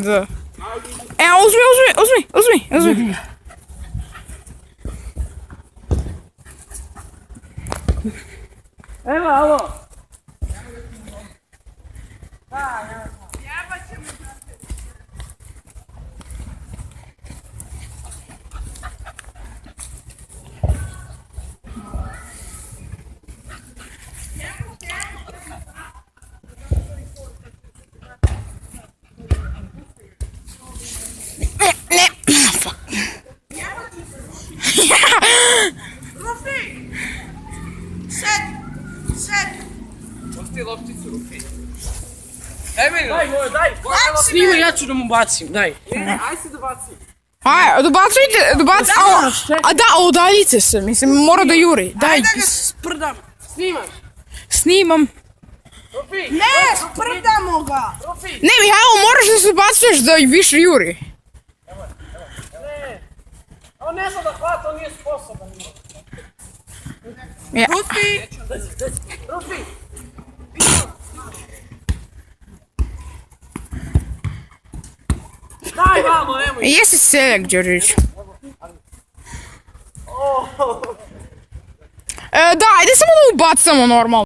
Da. Uzmi. Evo, alo. Pusti lopticu, Rufi. Daj meni lopticu. Daj. Snimaj, ja ću da mu bacim, daj. Aj se dobaci. Aj, dobacujte. A da, udaljite se, mislim, mora da juri. Daj, Da ga sprdam. Snimaš. snimam. Rufi. Ne, sprdamo ga! Rufi. Ne, Mihajlo, moraš da se bacuješ da više juri. Ne. On ne zna da hvata, on nije sposoban. Ja. Rufi. Daj malo, nemoj. Jesi seljak, Đorđević. Da, ajde samo da ubacamo normalno.